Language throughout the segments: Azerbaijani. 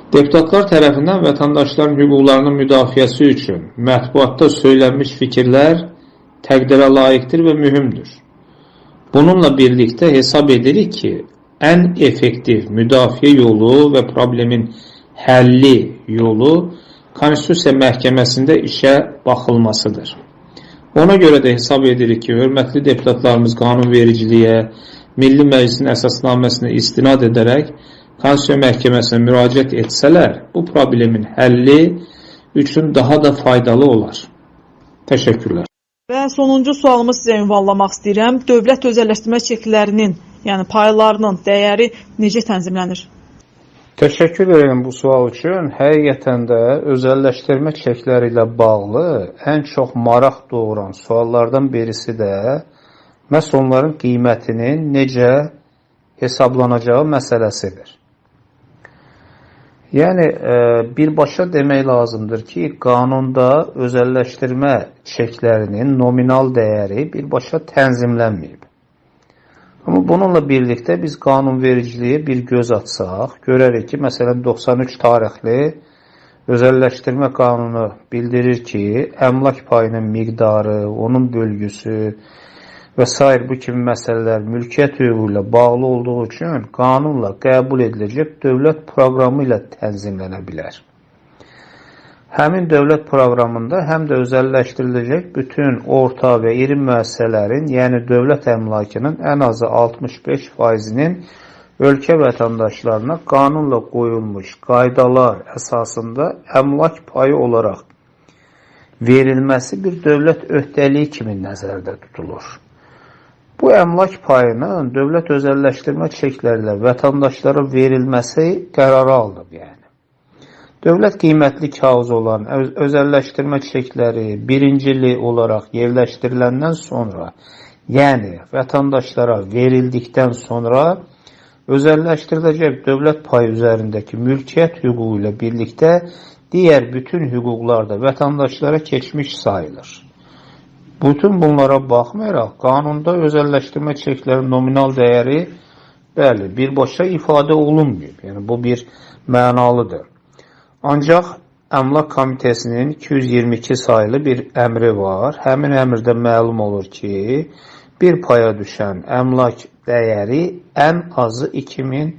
Deputatlar tərəfindən vətəndaşların hüquqlarının müdafiəsi üçün mətbuatda söylənmiş fikirlər təqdirə layiqdir və mühümdür. Bununla birlikdə hesab edirik ki, ən effektiv müdafiə yolu və problemin həlli yolu Konstitusiya Məhkəməsində işə baxılmasıdır. Ona görə də hesab edirik ki, hörmətli deputatlarımız qanunvericiliyə, Milli Məclisin əsasnaməsinə istinad edərək Konstitusiya Məhkəməsinə müraciət etsələr, bu problemin həlli üçün daha da faydalı olar. Təşəkkürlər. Və sonuncu sualımı sizə ünvanlamaq istəyirəm. Dövlət özəlləşdirmə çeklərinin, yəni paylarının dəyəri necə tənzimlənir? Təşəkkür edirəm bu sual üçün. Həqiqətən də özəlləşdirmə çekləri ilə bağlı ən çox maraq doğuran suallardan birisi də məhz onların qiymətinin necə hesablanacağı məsələsidir. Yəni, birbaşa demək lazımdır ki, qanunda özəlləşdirmə çeklərinin nominal dəyəri birbaşa tənzimlənməyib. Amma bununla birlikdə biz qanunvericiliyə bir göz açsaq, görərik ki, məsələn 93 tarixli özəlləşdirmə qanunu bildirir ki, əmlak payının miqdarı, onun bölgüsü və s. bu kimi məsələlər mülkiyyət hüququ ilə bağlı olduğu üçün qanunla qəbul ediləcək dövlət proqramı ilə tənzimlənə bilər. Həmin dövlət proqramında həm də özəlləşdiriləcək bütün orta və iri müəssisələrin, yəni dövlət əmlakının ən azı 65%-nin ölkə vətəndaşlarına qanunla qoyulmuş qaydalar əsasında əmlak payı olaraq verilməsi bir dövlət öhdəliyi kimi nəzərdə tutulur. Bu əmlak payının dövlət özəlləşdirmə çeklərlə vətəndaşlara verilməsi qərarı alınıb. Yəni. Dövlət qiymətli kağız olan özəlləşdirmə çekləri birincili olaraq yerləşdiriləndən sonra, yəni vətəndaşlara verildikdən sonra özəlləşdiriləcək dövlət payı üzərindəki mülkiyyət hüququ ilə birlikdə digər bütün hüquqlar da vətəndaşlara keçmiş sayılır. Bütün bunlara baxmayaraq, qanunda özəlləşdirmə çeklərinin nominal dəyəri birbaşa ifadə olunmuyor. Yəni, bu bir mənalıdır. Ancaq Əmlak Komitəsinin 222 sayılı bir əmri var. Həmin əmrdə məlum olur ki, bir paya düşən əmlak dəyəri ən azı 2000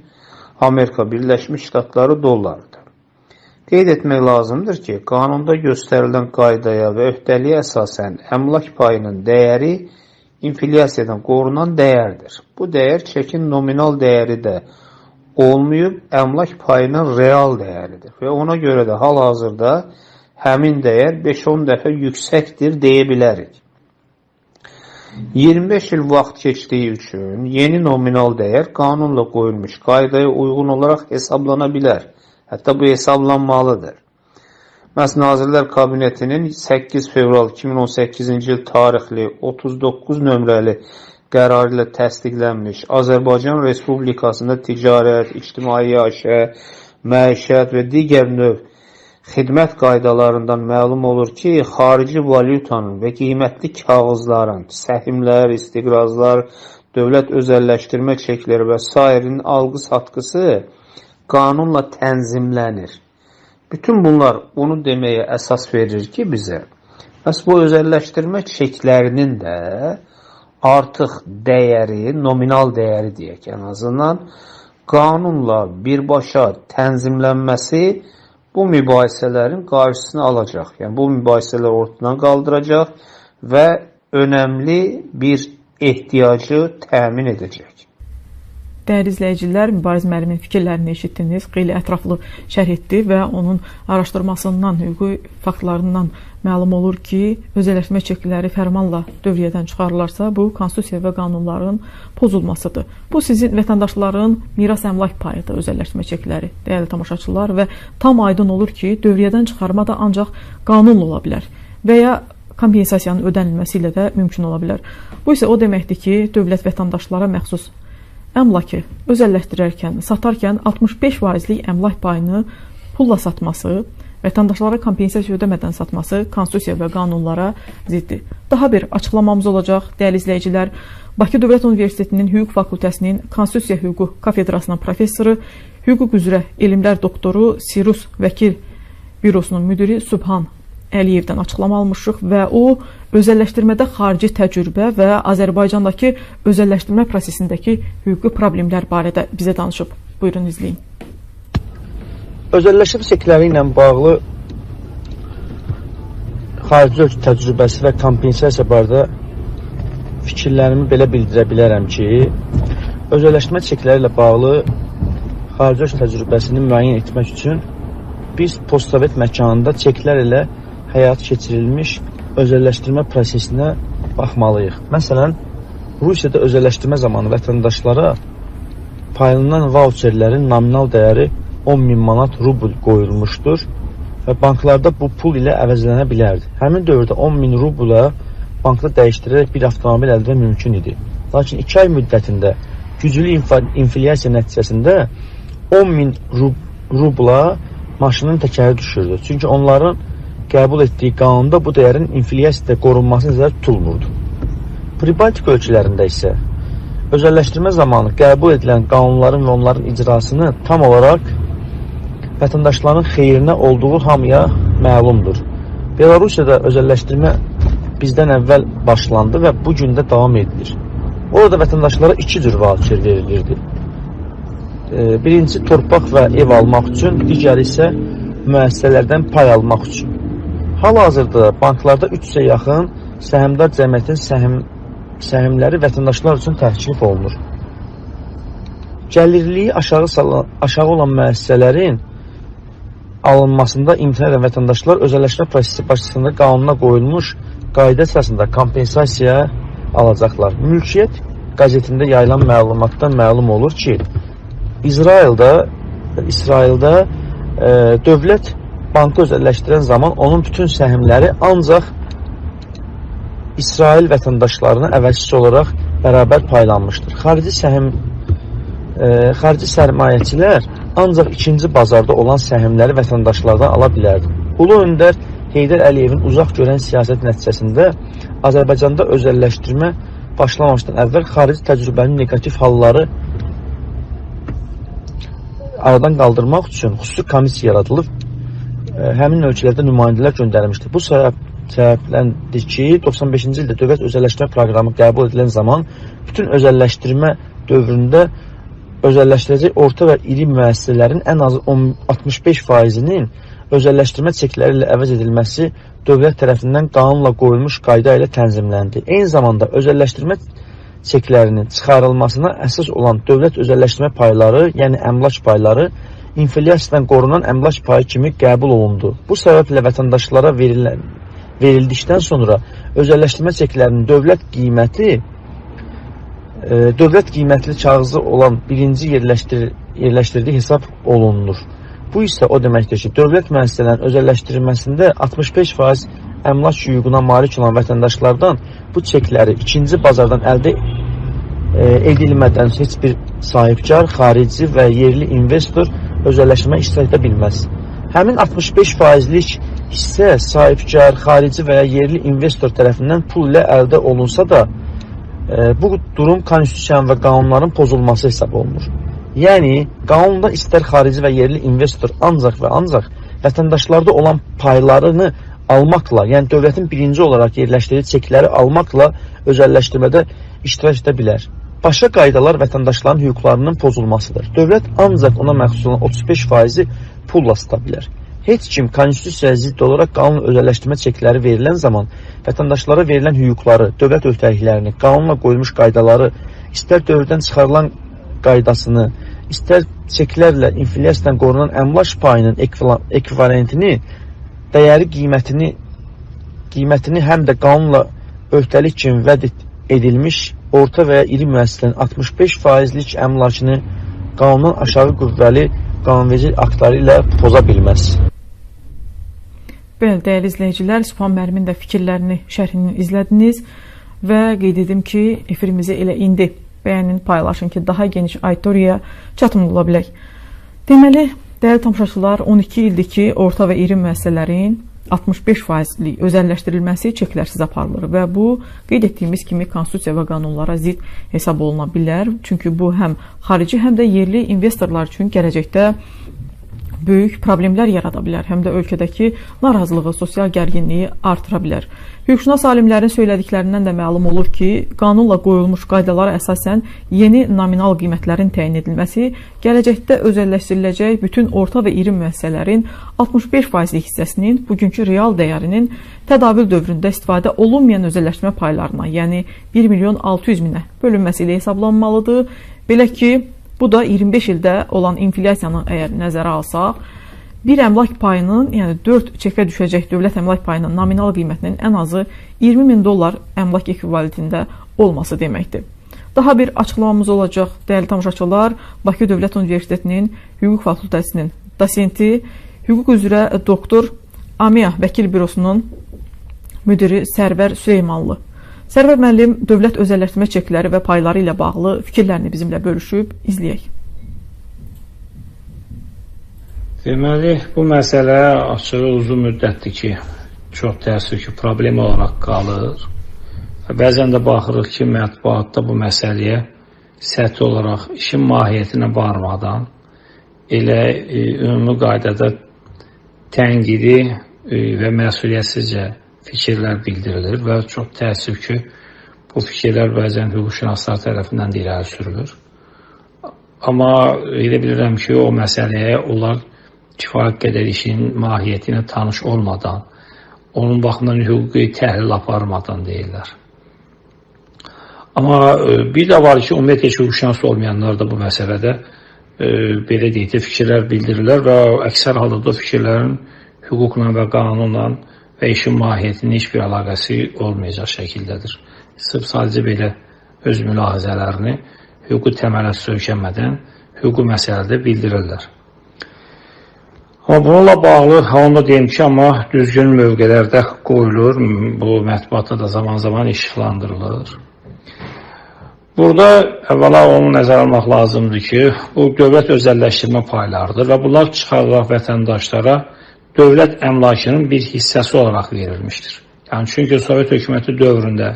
Amerika Birləşmiş Ştatları dollardır. Qeyd etmək lazımdır ki, qanunda göstərilən qaydaya və öhdəliyə əsasən əmlak payının dəyəri inflyasiyadan qorunan dəyərdir. Bu dəyər çekin nominal dəyəri də olmayıb, əmlak payının real dəyəridir. Və ona görə də hal-hazırda həmin dəyər 5-10 dəfə yüksəkdir deyə bilərik. 25 il vaxt keçdiyi üçün yeni nominal dəyər qanunla qoyulmuş qaydaya uyğun olaraq hesablana bilər. Hətta bu hesablanmalıdır. Məhz Nazirlər Kabinetinin 8 fevral 2018-ci il tarixli 39 nömrəli qərarı ilə təsdiqlənmiş Azərbaycan Respublikasında ticarət, ictimai yaşa, məişət və digər növ xidmət qaydalarından məlum olur ki, xarici valyutanın və qiymətli kağızların, səhmlər, istiqrazlar, dövlət özəlləşdirmə çekləri və s. alqı-satqısı qanunla tənzimlənir. Bütün bunlar onu deməyə əsas verir ki, bizə bu özəlləşdirmə çeklərinin də artıq dəyəri, nominal dəyəri deyək ən azından, qanunla birbaşa tənzimlənməsi bu mübahisələrin qarşısını alacaq. Yəni, bu mübahisələr ortadan qaldıracaq və önəmli bir ehtiyacı təmin edəcək. Dəyərli izləyicilər, Mübariz müəllimin fikirlərini eşitdiniz, xeyli ətraflı şərh etdi və onun araşdırmasından, hüquqi faktlarından məlum olur ki, özəlləşdirmə çekləri fərmanla dövriyyədən çıxarılarsa, bu konstitusiya və qanunların pozulmasıdır. Bu sizin vətəndaşların miras əmlak payıdır, özəlləşdirmə çekləri, dəyərli tamaşaçılar, və tam aydın olur ki, dövriyyədən çıxarma da ancaq qanunla ola bilər və ya kompensasiyanın ödənilməsi ilə də mümkün ola bilər. Bu isə o deməkdir ki, dövlət vətəndaşlara məxsus əmlakı özəlləşdirərkən, satarkən 65%lik əmlak payını pulla satması, vətəndaşlara kompensasiya ödəmədən satması konstitusiya və qanunlara ziddir. Daha bir açıqlamamız olacaq, dəyərli izləyicilər. Bakı Dövlət Universitetinin Hüquq Fakültəsinin Konstitusiya Hüququ kafedrasının professoru, hüquq üzrə elmlər doktoru, Sirus Vəkil Bürosunun müdiri Subhan Əliyevdən açıqlama almışıq və o, özəlləşdirmədə xarici təcrübə və Azərbaycandakı özəlləşdirmə prosesindəki hüquqi problemlər barədə bizə danışıb. Buyurun, izləyin. Özəlləşdirmə çekləri ilə bağlı xarici ölkə təcrübəsi və kompensasiya barədə fikirlərimi belə bildirə bilərəm ki, özəlləşdirmə çekləri ilə bağlı xarici ölkə təcrübəsini müəyyən etmək üçün biz postsovet məkanında çeklər ilə həyat keçirilmiş özəlləşdirmə prosesinə baxmalıyıq. Məsələn, Rusiyada özəlləşdirmə zamanı vətəndaşlara paylanan voucherlərin nominal dəyəri 10.000 manat rubl qoyulmuşdur və banklarda bu pul ilə əvəzlənə bilərdi. Həmin dövrdə 10.000 rubla bankda dəyişdirərək bir avtomobil əldə mümkün idi. Lakin 2 ay müddətində güclü inflyasiya nəticəsində 10.000 rubla maşının təkəri düşürdü. Çünki onların qəbul etdiyi qanunda bu dəyərin inflyasiyada qorunması nəzərdə tutulmurdu. Pribaltika ölkələrində isə özəlləşdirmə zamanı qəbul edilən qanunların və onların icrasını tam olaraq vətəndaşların xeyrinə olduğu hamıya məlumdur. Belarusiyada özəlləşdirmə bizdən əvvəl başlandı və bu gün də davam edilir. Orada vətəndaşlara 2 cür voucher verilirdi. Birincisi torpaq və ev almaq üçün, digəri isə müəssisələrdən pay almaq üçün. Hal-hazırda banklarda 300-ə yaxın səhmdar cəmiyyətin səhmləri vətəndaşlar üçün təklif olunur. Gəlirliyi aşağı olan müəssisələrin alınmasında imtina edən vətəndaşlar özəlləşmə prosesi başçısında qanuna qoyulmuş qayda əsasında kompensasiya alacaqlar. Mülkiyyət qəzetində yayılan məlumatdan məlum olur ki, İsraildə dövlət bankı özəlləşdirən zaman onun bütün səhmləri ancaq İsrail vətəndaşlarına əvəzsiz olaraq bərabər paylanmışdır. Xarici sərmayəçilər ancaq ikinci bazarda olan səhmləri vətəndaşlardan ala bilərdi. Ulu öndər Heydər Əliyevin uzaq görən siyasət nəticəsində Azərbaycanda özəlləşdirmə başlamamışdan əvvəl xarici təcrübənin negativ halları aradan qaldırmaq üçün xüsusi komissiya yaradılıb, həmin ölkələrdə nümayəndələr göndərilmişdir. Bu səbəbləndir ki, 95-ci ildə dövlət özəlləşdirmə proqramı qəbul edilən zaman bütün özəlləşdirmə dövründə özəlləşdirəcək orta və iri müəssisələrin ən azı 65%-nin özəlləşdirmə çekləri ilə əvəz edilməsi dövlət tərəfindən qanunla qoyulmuş qayda ilə tənzimləndi. Eyni zamanda özəlləşdirmə çeklərinin çıxarılmasına əsas olan dövlət özəlləşdirmə payları, yəni əmlak payları, inflyasiyadan qorunan əmlak payı kimi qəbul olundu. Bu səbəblə vətəndaşlara verildikdən sonra özəlləşdirmə çeklərinin dövlət qiymətli kağızı olan birinci yerləşdirdiyi hesab olunur. Bu isə o deməkdir ki, dövlət müəssisələrin özəlləşdirilməsində 65% əmlak hüququna malik olan vətəndaşlardan bu çekləri ikinci bazardan əldə edilmədən heç bir sahibkar, xarici və yerli investor özəlləşmə iştirak edə bilməz. Həmin 65%lik hissə sahibkar, xarici və ya yerli investor tərəfindən pul ilə əldə olunsa da, bu durum konstitusiyanın və qanunların pozulması hesab olunur. Yəni, qanunda istər xarici və yerli investor ancaq və ancaq vətəndaşlarda olan paylarını almaqla, yəni dövlətin birinci olaraq yerləşdirdiyi çekləri almaqla özəlləşdirmədə iştirak edə bilər. Başqa qaydalar vətəndaşların hüquqlarının pozulmasıdır. Dövlət ancaq ona məxsus olan 35%-i pulla sata bilər. Heç kim konstitusiyaya zidd olaraq qanunla özəlləşdirmə çekləri verilən zaman vətəndaşlara verilən hüquqları, dövlət öhdəliklərini, qanunla qoyulmuş qaydaları, istər dövrdən çıxarılan qaydasını, istər çeklərlə inflyasiyadan qorunan əmlak payının ekvivalentini, dəyəri qiymətini həm də qanunla öhdəlik kimi vəd edilmiş orta və ya iri müəssisələrin 65%lik əmlakını qanundan aşağı qüvvəli qanunverici aktları ilə poza bilməz. Bəli, dəyərli izləyicilər, Subhan müəllimin də fikirlərini, şərhini izlədiniz və qeyd edim ki, efirimizi elə indi bəyənin, paylaşın ki, daha geniş auditoriyaya çatımlı ola bilək. Deməli, dəyərli tamaşaçılar, 12 ildir ki, orta və iri müəssisələrin 65%lik özəlləşdirilməsi çeklərsiz aparılır və bu qeyd etdiyimiz kimi konstitusiya və qanunlara zidd hesab oluna bilər. Çünki bu həm xarici, həm də yerli investorlar üçün gələcəkdə böyük problemlər yarada bilər, həm də ölkədəki narazılığı, sosial gərginliyi artıra bilər. Hüquqşünas alimlərin söylədiklərindən də məlum olur ki, qanunla qoyulmuş qaydalara əsasən yeni nominal qiymətlərin təyin edilməsi gələcəkdə özəlləşdiriləcək bütün orta və iri müəssisələrin 65%lik hissəsinin bugünkü real dəyərinin tədavül dövründə istifadə olunmayan özəlləşmə paylarına, yəni 1.600.000-ə bölünməsi ilə hesablanmalıdır. Belə ki, bu da 25 ildə olan inflyasiyanı əgər nəzərə alsaq, bir əmlak payının, yəni 4 çekə düşəcək dövlət əmlak payının nominal qiymətinin ən azı $20.000 əmlak ekvivalentində olması deməkdir. Daha bir açıqlamamız olacaq, dəyərli tamaşaçılar. Bakı Dövlət Universitetinin Hüquq Fakültəsinin dosenti, hüquq üzrə doktor AMEA Vəkil Bürosunun müdiri Sərvər Süleymanlı. Sərvər müəllim dövlət özəlləşdirmə çekləri və payları ilə bağlı fikirlərini bizimlə bölüşüb, izləyək. Deməli, bu məsələ açığı uzun müddətdir ki, çox təəssüf ki, problem olaraq qalır. Bəzən də baxırıq ki, mətbuatda bu məsələyə səthi olaraq işin mahiyyətinə varmadan elə ümumi qaydada tənqidi və məsuliyyətsizcə fikirlər bildirilir və çox təəssüf ki, bu fikirlər bəzən hüquqşünaslar tərəfindən də irəli sürülür. Amma elə bilirəm ki, o məsələyə onlar kifayət qədər işin mahiyyətinə tanış olmadan, onun baxımdan hüquqi təhlil aparmadan deyirlər. Amma bir də var ki, ümumiyyətlə hüquqşünas olmayanlar da bu məsələdə belə deyək də fikirlər bildirirlər və əksər halda da fikirlərin hüquqla və qanunla və işin mahiyyətinin heç bir əlaqəsi olmayacaq şəkildədir. Sırf sadəcə belə öz mülahizələrini hüquqi təmələ söykənmədən hüquqi məsələdə bildirirlər. Amma bununla bağlı, onu da deyim ki, amma düzgün mövqelərdə qoyulur, bu mətbuatda da zaman-zaman işıqlandırılır. Burada əvvəla onu nəzərə almaq lazımdır ki, bu dövlət özəlləşdirmə paylarıdır və bunlar çıxarılaraq vətəndaşlara dövlət əmlakının bir hissəsi olaraq verilmişdir. Yəni, çünki Sovet hökuməti dövründə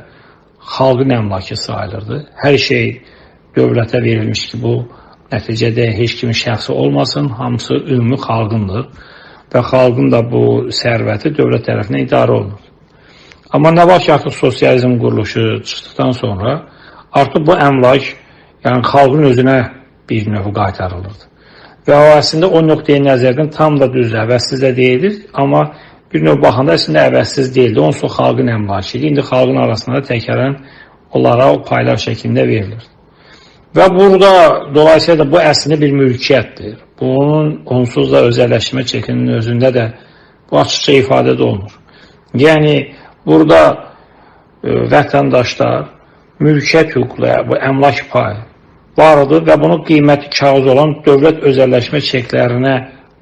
xalqın əmlakı sayılırdı. Hər şey dövlətə verilmiş ki, bu nəticədə heç kimin şəxsi olmasın, hamısı ümumi xalqındır və xalqın da bu sərvəti dövlət tərəfindən idarə olunur. Amma nə var ki, artıq sosializm quruluşu çıxdıqdan sonra artıq bu əmlak, yəni xalqın özünə bir növ qaytarılırdı. Və o əslində o nöqteyi nəzərdən tam da düzdür, əvəzsiz də deyilir, amma bir növ baxanda əslində əvəzsiz deyildi. Onsuz xalqın əmlakı idi. İndi xalqın arasında təkərən onlara o paylar şəklində verilir. Və burada dolayısıyla da bu əslində bir mülkiyyətdir. Bunun onsuz da özəlləşmə çekinin özündə də bu açıqca ifadədə olunur. Yəni, burada vətəndaşlar mülkiyyət hüquqları, bu əmlak payı vardır və bunun qiyməti kağız olan dövlət özəlləşmə çeklərinə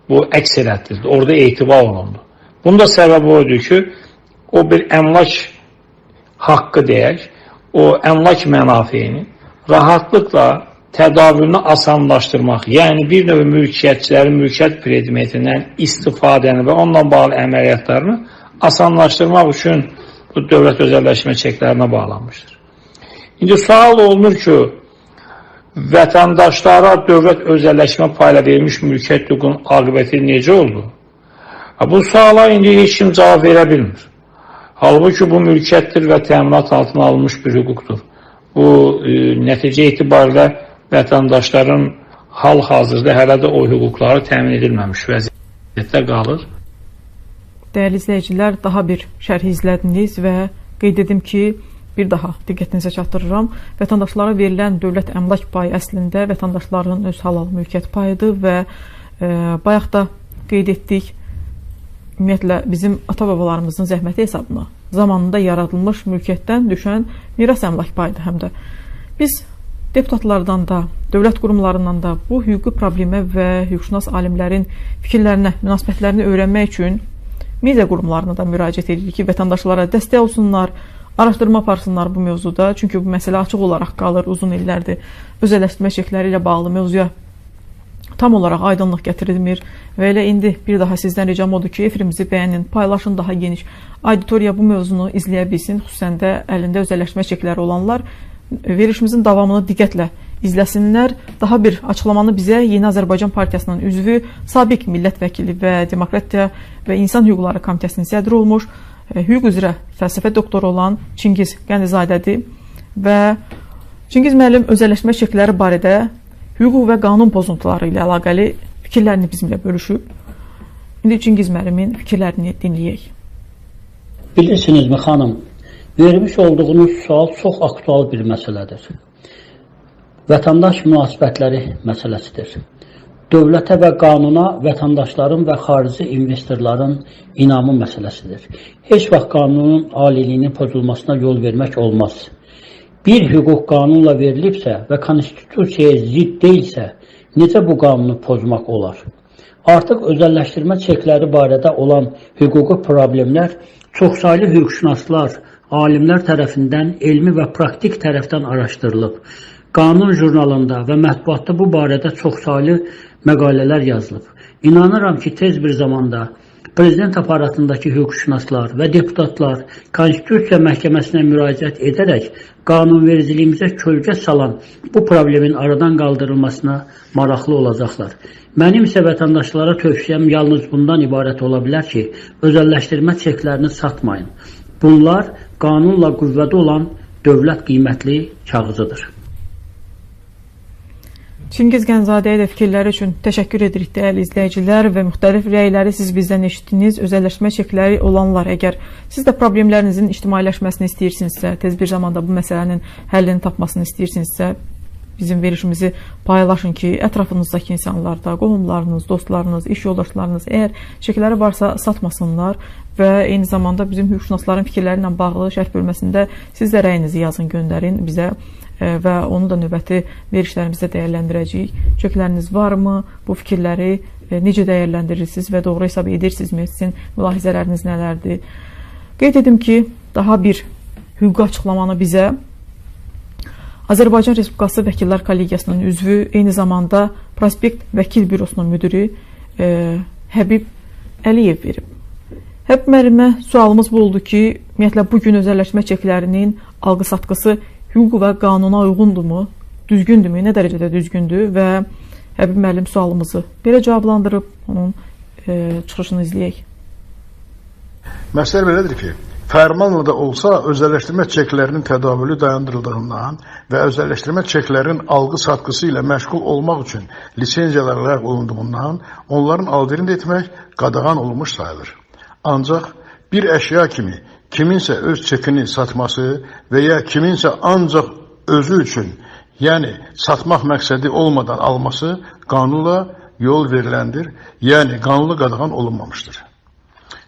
bu əks elətdirildi. Orada etibar olundu. Bunun da səbəbi oydu ki, o bir əmlak haqqı deyək, o əmlak mənafeyini rahatlıqla tədavülünü asanlaşdırmaq, yəni bir növ mülkiyyətçilərin mülkiyyət predmetindən istifadəni və onunla bağlı əməliyyatlarını asanlaşdırmaq üçün bu dövlət özəlləşmə çeklərinə bağlanmışdır. İndi sual olunur ki, vətəndaşlara dövlət özəlləşmə payla verilmiş mülkiyyət hüququnun aqibəti necə oldu? Bu suala indi heç kim cavab verə bilmir. Halbuki bu mülkiyyətdir və təminat altına alınmış bir hüquqdur. Bu nəticə etibarilə vətəndaşların hal-hazırda hələ də o hüquqları təmin edilməmiş vəziyyətdə qalır. Dəyərli izləyicilər, daha bir şərh izlədiniz və qeyd edim ki, bir daha diqqətinizə çatdırıram. Vətəndaşlara verilən dövlət əmlak payı əslində vətəndaşların öz halal mülkiyyət payıdır və bayaq da qeyd etdik, ümumiyyətlə bizim ata-babalarımızın zəhməti hesabına zamanında yaradılmış mülkiyyətdən düşən miras əmlak payıdır həm də. Biz deputatlardan da, dövlət qurumlarından da bu hüquqi problemə və hüquqşünas alimlərin fikirlərinə, münasibətlərini öyrənmək üçün media qurumlarına da müraciət edirik ki, vətəndaşlara dəstək olsunlar, araşdırma aparsınlar bu mövzuda. Çünki bu məsələ açıq olaraq qalır uzun illərdir. Özəlləşdirmə çekləri ilə bağlı mövzuya tam olaraq aydınlıq gətirilmir və elə indi bir daha sizdən ricam odur ki, efirimizi bəyənin, paylaşın, daha geniş auditoriya bu mövzunu izləyə bilsin. Xüsusən də əlində özəlləşmə çekləri olanlar verilişimizin davamını diqqətlə izləsinlər. Daha bir açıqlamanı bizə Yeni Azərbaycan Partiyasının üzvü, sabiq millət vəkili və Demokratiya və İnsan Hüquqları Komitəsinin sədri olmuş, hüquq üzrə fəlsəfə doktoru olan Çingiz Qənizadədir və Çingiz müəllim özəlləşmə çekləri barədə hüquq və qanun pozuntuları ilə əlaqəli fikirlərini bizimlə bölüşüb. İndi Çingiz müəllimin fikirlərini dinləyək. Bilirsinizmi xanım, vermiş olduğunuz sual çox aktual bir məsələdir. Vətəndaş münasibətləri məsələsidir. Dövlətə və qanuna vətəndaşların və xarici investorların inamı məsələsidir. Heç vaxt qanunun aliliyinin pozulmasına yol vermək olmaz. Bir hüquq qanunla verilibsə və konstitusiyaya zidd deyilsə, necə bu qanunu pozmaq olar? Artıq özəlləşdirmə çekləri barədə olan hüquqi problemlər çoxsaylı hüquqşünaslar, alimlər tərəfindən elmi və praktik tərəfdən araşdırılıb. Qanun jurnalında və mətbuatda bu barədə çoxsaylı məqalələr yazılıb. İnanıram ki, tez bir zamanda Prezident aparatındakı hüquqşünaslar və deputatlar Konstitusiya Məhkəməsinə müraciət edərək qanunvericiliyimizə kölgə salan bu problemin aradan qaldırılmasına maraqlı olacaqlar. Mənim isə vətəndaşlara tövsiyəm yalnız bundan ibarət ola bilər ki, özəlləşdirmə çeklərini satmayın. Bunlar qanunla qüvvədə olan dövlət qiymətli kağızıdır. Çingiz Qənizadəyə də fikirləri üçün təşəkkür edirik dəyərli izləyicilər və müxtəlif rəyləri siz bizdən eşitdiniz. Özəlləşmə çekləri olanlar, əgər siz də problemlərinizin ictimailəşməsini istəyirsinizsə, tez bir zamanda bu məsələnin həllini tapmasını istəyirsinizsə, bizim verişimizi paylaşın ki, ətrafınızdakı insanlarda, qohumlarınız, dostlarınız, iş yoldaşlarınız əgər çekləri varsa satmasınlar və eyni zamanda bizim hüquqşünasların fikirləri ilə bağlı şərh bölməsində siz də rəyinizi yazın, göndərin bizə və onu da növbəti verişlərimizdə dəyərləndirəcəyik. Çökləriniz varmı? Bu fikirləri necə dəyərləndirirsiniz və doğru hesab edirsinizmi? Sizin mülahizələriniz nələrdir? Qeyd edim ki, daha bir hüquqi açıqlamanı bizə Azərbaycan Respublikası Vəkillər Kollegiyasının üzvü, eyni zamanda Prospekt Vəkil Bürosunun müdiri Həbib Əliyev verib. Həbib müəllimə sualımız bu oldu ki, ümumiyyətlə bugün özəlləşmə çeklərinin alqı-satqısı hüquq və qanuna uyğundurmu, düzgündürmü, nə dərəcədə düzgündür və Həbib müəllim sualımızı belə cavablandırıb, onun çıxışını izləyək. Məsələ belədir ki, fərmanla da olsa özəlləşdirmə çeklərinin tədavülü dayandırıldığından və özəlləşdirmə çeklərin alqı-satqısı ilə məşğul olmaq üçün lisenziyalar ləğv olunduğundan onların aldirin etmək qadağan olunmuş sayılır. Ancaq bir əşya kimi kiminsə öz çekini satması və ya kiminsə ancaq özü üçün, yəni satmaq məqsədi olmadan alması qanunla yol veriləndir, yəni qanunla qadağan olunmamışdır.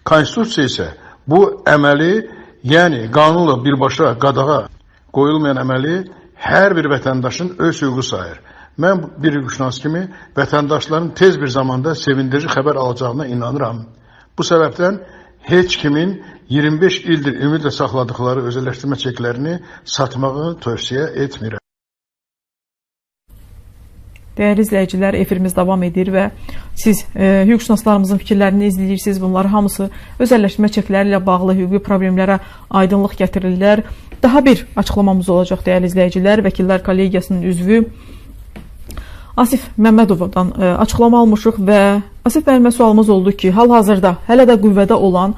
Konstitusiya isə bu əməli, yəni qanunla birbaşa qadağa qoyulmayan əməli hər bir vətəndaşın öz hüququ sayır. Mən bir hüquqşünas kimi vətəndaşların tez bir zamanda sevindirici xəbər alacağına inanıram. Bu səbəbdən heç kimin 25 ildir ümidlə saxladıqları özəlləşdirmə çeklərini satmağı tövsiyə etmirəm. Dəyərli izləyicilər, efirimiz davam edir və siz hüquqşünaslarımızın fikirlərini izləyirsiniz. Bunlar hamısı özəlləşdirmə çekləri ilə bağlı hüquqi problemlərə aydınlıq gətirirlər. Daha bir açıqlamamız olacaq dəyərli izləyicilər. Vəkillər Kollegiyasının üzvü Asif Məmmədovdan açıqlama almışıq və Asif müəllimə sualımız oldu ki, hal-hazırda hələ də qüvvədə olan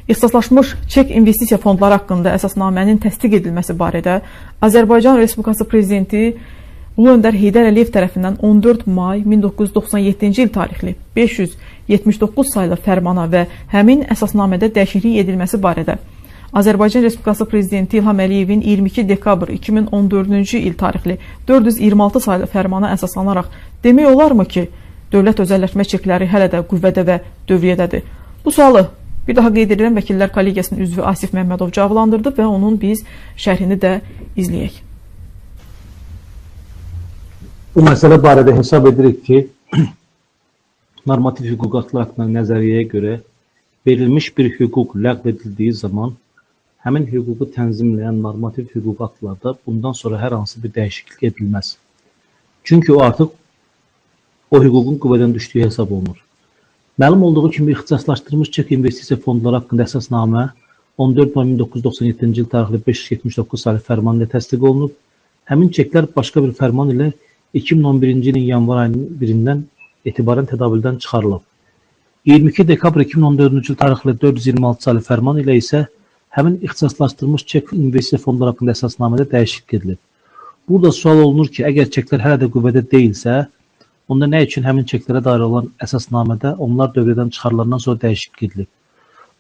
ixtisaslaşmış çek investisiya fondları haqqında əsasnamənin təsdiq edilməsi barədə Azərbaycan Respublikası Prezidenti Ulu Öndər Heydər Əliyev tərəfindən 14 may 1997-ci il tarixli 579 saylı fərmana və həmin əsasnamədə dəyişiklik edilməsi barədə Azərbaycan Respublikası Prezidenti İlham Əliyevin 22 dekabr 2014-cü il tarixli 426 saylı fərmana əsaslanaraq demək olarmı ki, dövlət özəlləşmə çekləri hələ də qüvvədə və dövriyyədədir? Bu sualı bir daha qeyd edirəm, Vəkillər Kollegiyasının üzvü Asif Məmmədov cavablandırdı və onun biz şərhini də izləyək. Bu məsələ barədə hesab edirik ki, normativ hüquq aktları haqqında nəzəriyyəyə görə verilmiş bir hüquq ləğv edildiyi zaman həmin hüququ tənzimləyən normativ hüquq aktlarda bundan sonra hər hansı bir dəyişiklik edilməz. Çünki o artıq o hüququn qüvvədən düşdüyü hesab olunur. Məlum olduğu kimi ixtisaslaşdırılmış çek investisiya fondları haqqında əsasnamə 14 may 1997-ci il tarixli 579 saylı fərman ilə təsdiq olunub. Həmin çeklər başqa bir fərman ilə 2011-ci ilin yanvar ayının 1-dən etibarən tədavüldən çıxarılıb. 22 dekabr 2014-cü il tarixli 426 saylı fərman ilə isə həmin ixtisaslaşdırılmış çek investisiya fondları haqqında əsasnamədə dəyişiklik edilib. Burada sual olunur ki, əgər çeklər hələ də qüvvədə deyilsə, onda nə üçün həmin çeklərə dair olan əsasnamədə onlar dövrədən çıxarılandan sonra dəyişiklik edilib?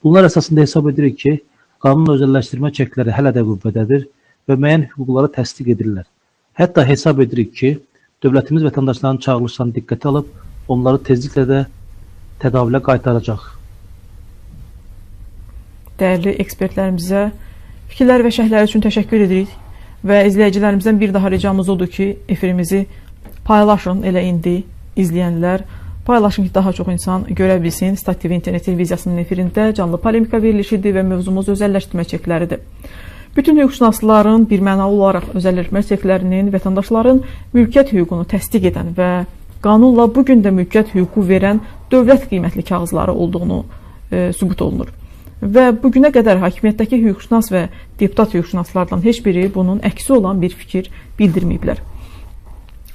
Bunlar əsasında hesab edirik ki, qanunla özəlləşdirmə çekləri hələ də qüvvədədir və müəyyən hüquqları təsdiq edirlər. Hətta hesab edirik ki, dövlətimiz vətəndaşların çağırılışlarını diqqətə alıb, onları tezliklə də tədavülə qaytaracaq. Dəyərli ekspertlərimizə fikirlər və şərhləri üçün təşəkkür edirik və izləyicilərimizdən bir daha ricamız odur ki, efirimizi paylaşın, elə indi izləyənlər paylaşın ki, daha çox insan görə bilsin. Stat TV internet televiziyasının efirində canlı polemika verilişidir və mövzumuz özəlləşdirmə çekləridir. Bütün hüquqşünasların birmənalı olaraq özəlləşdirmə çeklərinin vətəndaşların mülkiyyət hüququnu təsdiq edən və qanunla bugün də mülkiyyət hüququ verən dövlət qiymətli kağızları olduğunu sübut olunur. Və bugünə qədər hakimiyyətdəki hüquqşünas və deputat hüquqşünaslardan heç biri bunun əksi olan bir fikir bildirməyiblər.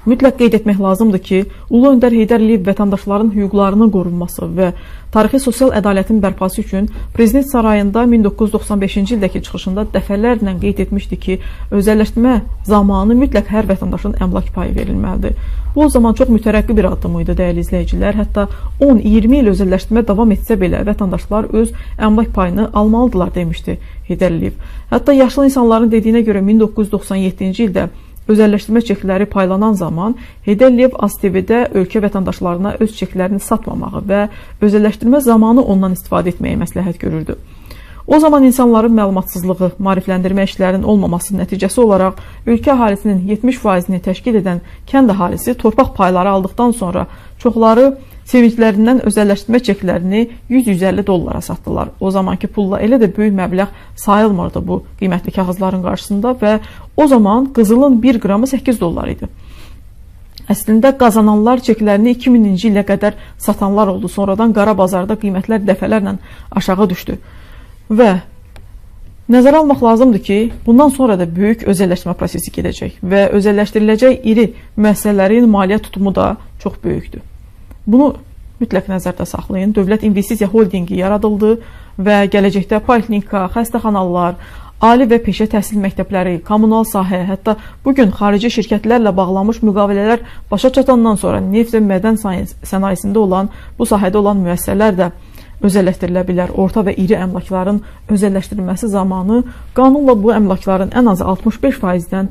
Mütləq qeyd etmək lazımdır ki, Ulu Öndər Heydər Əliyev vətəndaşların hüquqlarının qorunması və tarixi sosial ədalətin bərpası üçün Prezident Sarayında 1995-ci ildəki çıxışında dəfələrlə qeyd etmişdi ki, özəlləşdirmə zamanı mütləq hər vətəndaşın əmlak payı verilməlidir. Bu o zaman çox mütərəqqi bir addım idi, dəyərli izləyicilər. Hətta 10-20 il özəlləşdirmə davam etsə belə vətəndaşlar öz əmlak payını almalıdırlar demişdi Heydər Əliyev. Hətta yaşlı insanların dediyinə görə 1997-ci ildə özəlləşdirmə çekləri paylanan zaman Heydər Əliyev ASTV-də ölkə vətəndaşlarına öz çeklərini satmamağı və özəlləşdirmə zamanı ondan istifadə etməyi məsləhət görürdü. O zaman insanların məlumatsızlığı, maarifləndirmə işlərinin olmaması nəticəsi olaraq ölkə əhalisinin 70%-ni təşkil edən kənd əhalisi torpaq payları aldıqdan sonra çoxları sevinclərindən özəlləşdirmə çeklərini 100-150 dollara satdılar. O zamanki pulla elə də böyük məbləğ sayılmırdı bu qiymətli kağızların qarşısında və o zaman qızılın 1 qramı 8 dollar idi. Əslində qazananlar çeklərini 2000-ci ilə qədər satanlar oldu. Sonradan qara bazarda qiymətlər dəfələrlə aşağı düşdü. Və nəzərə almaq lazımdır ki, bundan sonra da böyük özəlləşdirmə prosesi gedəcək və özəlləşdiriləcək iri müəssisələrin maliyyə tutumu da çox böyükdür. Bunu mütləq nəzərdə saxlayın. Dövlət investisiya holdingi yaradıldı və gələcəkdə poliklinika, xəstəxanalar, ali və peşə təhsil məktəbləri, kommunal sahə, hətta bugün xarici şirkətlərlə bağlanmış müqavilələr başa çatandan sonra neft və mədən sənayesində olan, bu sahədə olan müəssisələr də özəlləşdirilə bilər. Orta və iri əmlakların özəlləşdirilməsi zamanı qanunla bu əmlakların ən azı 65%-dən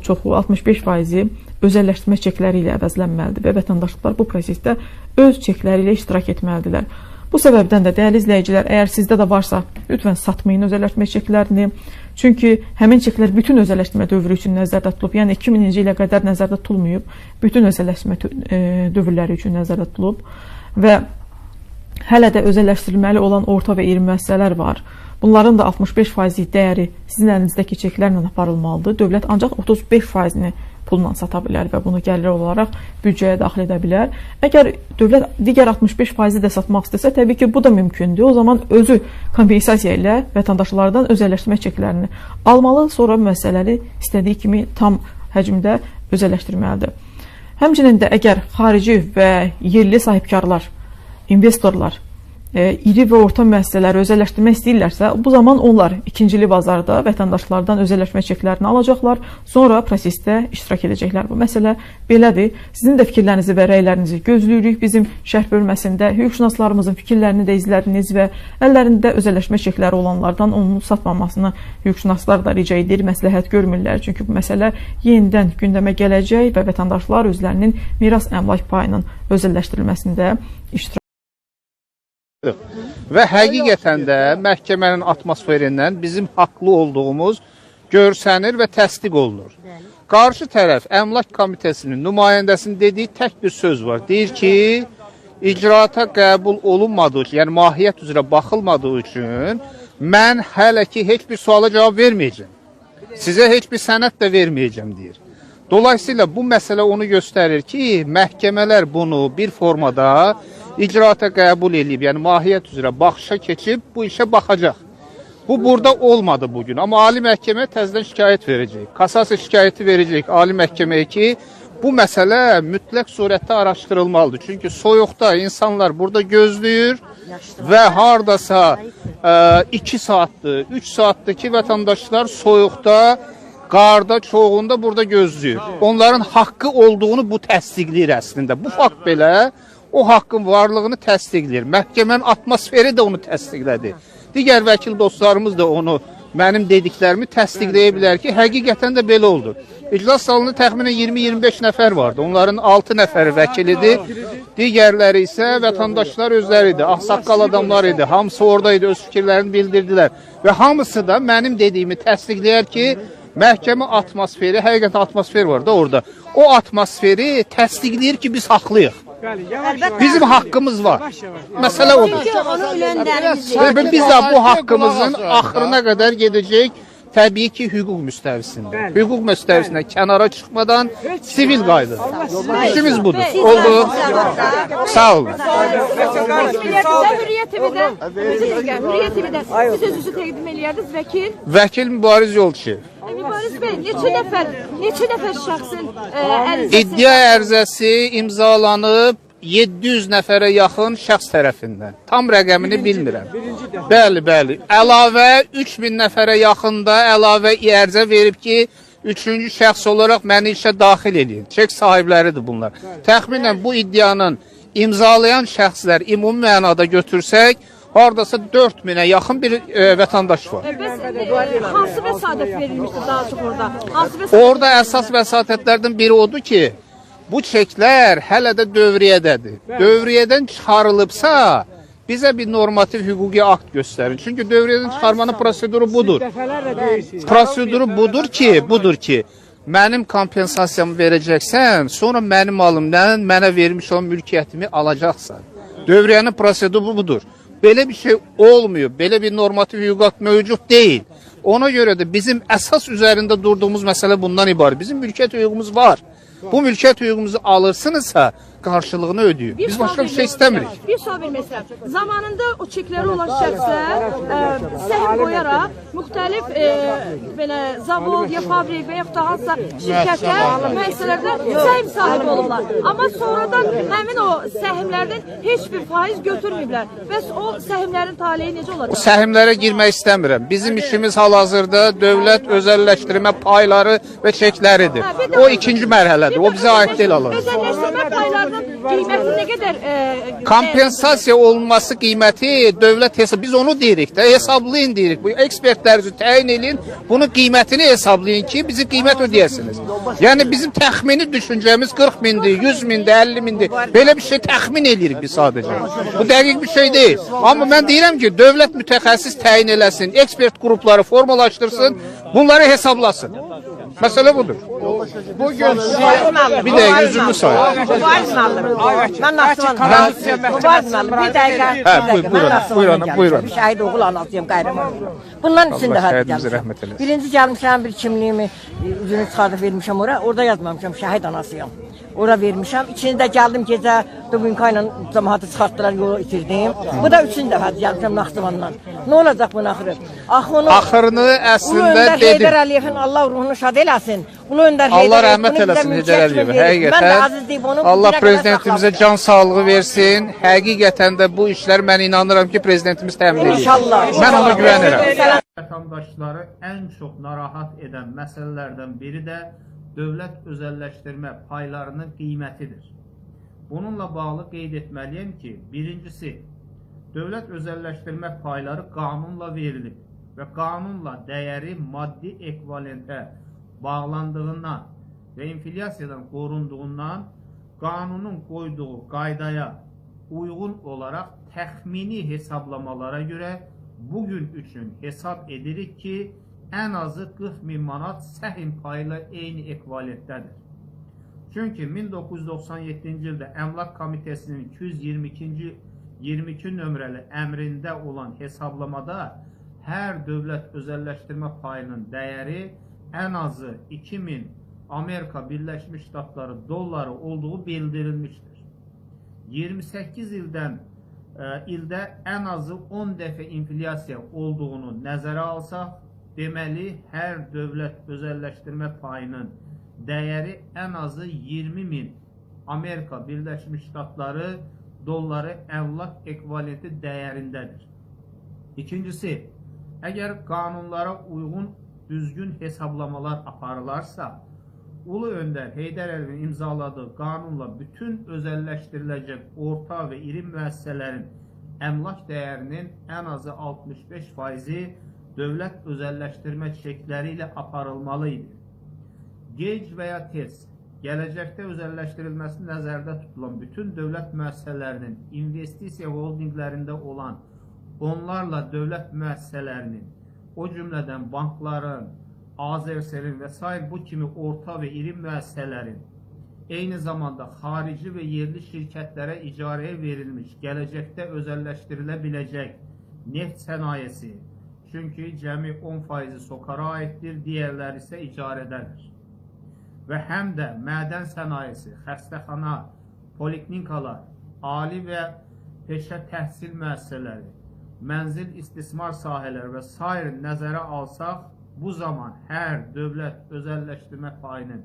çoxu 65%-i özəlləşdirmə çekləri ilə əvəzlənməlidir və vətəndaşlar bu prosesdə öz çekləri ilə iştirak etməlidirlər. Bu səbəbdən də dəyərli izləyicilər, əgər sizdə də varsa, lütfən satmayın özəlləşdirmə çeklərini. Çünki həmin çeklər bütün özəlləşdirmə dövrü üçün nəzərdə tutulub, yəni 2000-ci ilə qədər nəzərdə tutulmayıb, bütün özəlləşdirmə dövrləri üçün nəzərdə tutulub və hələ də özəlləşdirilməli olan orta və iri müəssisələr var. Bunların da 65% dəyəri sizin əlinizdəki çeklərlə aparılmalıdır. Dövlət ancaq 35%-ni pulla sata bilər və bunu gəlir olaraq büdcəyə daxil edə bilər. Əgər dövlət digər 65%-i də satmaq istəsə, təbii ki, bu da mümkündür. O zaman özü kompensasiya ilə vətəndaşlardan özəlləşdirmə çeklərini almalı, sonra müəssisələri istədiyi kimi tam həcmdə özəlləşdirməlidir. Həmçinin də əgər xarici və yerli sahibkarlar, investorlar iri və orta müəssisələri özəlləşdirmək istəyirlərsə, bu zaman onlar ikincili bazarda vətəndaşlardan özəlləşmə çeklərini alacaqlar, sonra prosesdə iştirak edəcəklər. Bu məsələ belədir. Sizin də fikirlərinizi və rəylərinizi gözləyirik. Bizim şərh bölməsində hüquqşünaslarımızın fikirlərini də izlədiniz və əllərində özəlləşmə çekləri olanlardan onun satmamasını hüquqşünaslar da rica edir, məsləhət görmürlər. Çünki bu məsələ yenidən gündəmə gələcək və vətəndaşlar özlərinin miras əmlak payının özəlləşdirilməsində iştirak Və həqiqətən də məhkəmənin atmosferindən bizim haqlı olduğumuz görsənir və təsdiq olunur. Qarşı tərəf Əmlak Komitəsinin nümayəndəsinin dediyi tək bir söz var. Deyir ki, icraata qəbul olunmadığı üçün, yəni mahiyyət üzrə baxılmadığı üçün mən hələ ki heç bir suala cavab verməyəcəm. Sizə heç bir sənəd də verməyəcəm deyir. Dolayısıyla bu məsələ onu göstərir ki, məhkəmələr bunu bir formada icraata qəbul edib, yəni mahiyyət üzrə baxışa keçib bu işə baxacaq. Bu burada olmadı bugün, amma Ali Məhkəməyə təzədən şikayət verəcək. Kassasiya şikayəti verəcək Ali Məhkəməyə ki, bu məsələ mütləq surətdə araşdırılmalıdır. Çünki soyuqda insanlar burada gözləyir və hardasa 2 saatdır, 3 saatdır ki, vətəndaşlar soyuqda, qarda, çoğunda burada gözləyir. Onların haqqı olduğunu bu təsdiqləyir əslində. Bu fakt belə o haqqın varlığını təsdiqləyir. Məhkəmənin atmosferi də onu təsdiqlədi. Digər vəkil dostlarımız da onu, mənim dediklərimi təsdiqləyə bilər ki, həqiqətən də belə oldu. İclas salonunda təxminən 20-25 nəfər vardı. Onların 6 nəfəri vəkilidir. Digərləri isə vətəndaşlar özləri idi. Ağsaqqal adamlar idi. Hamısı oradaydı, öz fikirlərini bildirdilər. Və hamısı da mənim dediyimi təsdiqləyər ki, məhkəmə atmosferi, həqiqətən atmosfer var da orada. O atmosferi təsdiqləyir ki, biz haqlıyıq. Bizim haqqımız var. Məsələ odur. Biz də bu haqqımızın axırına qədər gedəcək. Təbii ki, hüquq müstəvisində. Hüquq müstəvisində kənara çıxmadan sivil qayda. İşimiz budur. Oldu. Sağ olun. Hürriyyət TV-də siz özünüzü təqdim eləyərdiniz, vəkil? Vəkil Mübariz Yolçiyev. Mübariz bəy, neçə nəfər şəxsin İddia ərizəsi imzalanıb 700 nəfərə yaxın şəxs tərəfindən. Tam rəqəmini bilmirəm. Bəli. Əlavə 3000 nəfərə yaxında əlavə ərizə verib ki, üçüncü şəxs olaraq məni işə daxil edin. Çek sahibləridir bunlar. Təxminən bu iddianın imzalayan şəxslər ümumi mənada götürsək, hardasa 4000-ə yaxın bir vətəndaş var. Hansı vəsatət verilmişdir daha çox orada? Orada əsas vəsatətlərdən biri odur ki, bu çeklər hələ də dövriyyədədir. Dövriyyədən çıxarılıbsa, bizə bir normativ hüquqi akt göstərin. Çünki dövriyyədən çıxarmanın proseduru budur. Proseduru budur ki, mənim kompensasiyamı verəcəksən, sonra mənim malımdan mənə vermiş olan mülkiyyətimi alacaqsan. Dövriyyənin proseduru budur. Belə bir şey olmuyor. Belə bir normativ hüquq akt mövcud deyil. Ona görə də bizim əsas üzərində durduğumuz məsələ bundan ibarət. Bizim mülkiyyət hüququmuz var. Bu mülkiyyət hüququmuzu alırsınızsa qarşılığını ödəyin. Biz başqa bir şey istəmirik. Bir sual verməsəm, zamanında o çekləri olan şəxslər səhm qoyaraq müxtəlif belə zavod, ya fabrik və yaxud da hansısa şirkətlər, müəssisələrdə səhm sahibi olurlar. Amma sonradan həmin o səhmlərdən heç bir faiz götürməyiblər. Bəs o səhmlərin taleyi necə olacaq? Səhmlərə girmək istəmirəm. Bizim işimiz hal-hazırda dövlət özəlləşdirmə payları və çekləridir. O ikinci mərhələdir. O bizə aid deyil alır. Özəlləşdirmə paylarının qiyməti nə qədər? Kompensasiya olunması qiyməti dövlət hesabı. Biz onu deyirik də, hesablayın deyirik. Bu ekspertlərinizi təyin edin, bunun qiymətini hesablayın ki, bizi qiymət ödəyəsiniz. Yəni bizim təxmini düşüncəmiz 40 mindir, 100 mindir, 50 mindir. Belə bir şey təxmin edirik biz sadəcə. Bu dəqiq bir şey deyil. Amma mən deyirəm ki, dövlət mütəxəssis təyin eləsin, ekspert qrupları formalaşdırsın, bunları hesablasın. Məsələ budur. Bugün bir dəqiqə yüzümü sayın. Mən Naxçıvan bir dəqiqə. Buyurun. Şəhid oğul anasıyım, qəhrəman. Bundan üçün də gəlmişəm. Birinci gəlmişəm, bir kimliyimi üzünü çıxardıb vermişəm ora. Orada yazmamışam, şəhid anasıyım. Ora vermişəm. İçində gəldim gecə Dubinka ilə cəmaatı çıxartdılar, yolu itirdim. Bu da üçüncü dəfə gəlmişəm Naxçıvandan. Nə olacaq bunun axırı? Axırını əslində dedim. Heydər Əliyevin Allah ruhunu şad eləsin. Allah rəhmət eləsin Heydər Əliyev. Həqiqətən Allah prezidentimizə can sağlığı versin. Həqiqətən də bu işlər mən inanıram ki, prezidentimiz təmin edir. Mən ona güvənirəm. Vətəndaşları ən çox narahat edən məsələlərdən biri də dövlət özəlləşdirmə paylarının qiymətidir. Bununla bağlı qeyd etməliyəm ki, birincisi, dövlət özəlləşdirmə payları qanunla verilib və qanunla dəyəri maddi ekvivalentə bağlandığından və inflyasiyadan qorunduğundan qanunun qoyduğu qaydaya uyğun olaraq təxmini hesablamalara görə bugün üçün hesab edirik ki, ən azı 40.000 manat səhm payı ilə eyni ekvivalentdədir. Çünki 1997-ci ildə Əmlak Komitəsinin 222 nömrəli əmrində olan hesablamada hər dövlət özəlləşdirmə payının dəyəri ən azı 2600 Amerika Birleşmiş Ştatları dolları olduğu bildirilmiştir. 28 ildə ən azı 10 dəfə inflyasiya olduğunu nəzərə alsaq, deməli, hər dövlət özəlləşdirmə payının dəyəri ən azı 20.000 Amerika Birləşmiş Ştatları dolları əmlak ekvivalenti dəyərindədir. İkincisi, əgər qanunlara uyğun düzgün hesablamalar aparılarsa, Ulu Öndər Heydər Əliyevin imzaladığı qanunla bütün özəlləşdiriləcək orta və iri müəssisələrin əmlak dəyərinin ən azı 65%-i dövlət özəlləşdirmə çekləri ilə aparılmalı idi. Gec və ya tez, gələcəkdə özəlləşdirilməsi nəzərdə tutulan bütün dövlət müəssisələrinin investisiya holdinglərində olan onlarla dövlət müəssisələrinin, o cümlədən bankların, Azerselin və s. bu kimi orta və iri müəssisələrin, eyni zamanda xarici və yerli şirkətlərə icarəyə verilmiş, gələcəkdə özəlləşdirilə biləcək neft sənayesi, çünki cəmi 10% SOCAR-a aiddir, digərləri isə icarədədir. Və həm də mədən sənayesi, xəstəxana, poliklinikalar, ali və peşə təhsil müəssisələri, mənzil istismar sahələri və s. nəzərə alsaq, bu zaman hər dövlət özəlləşdirmə payının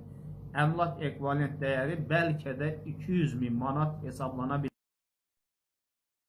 əmlak ekvivalent dəyəri bəlkə də 200.000 manat hesablana bilir.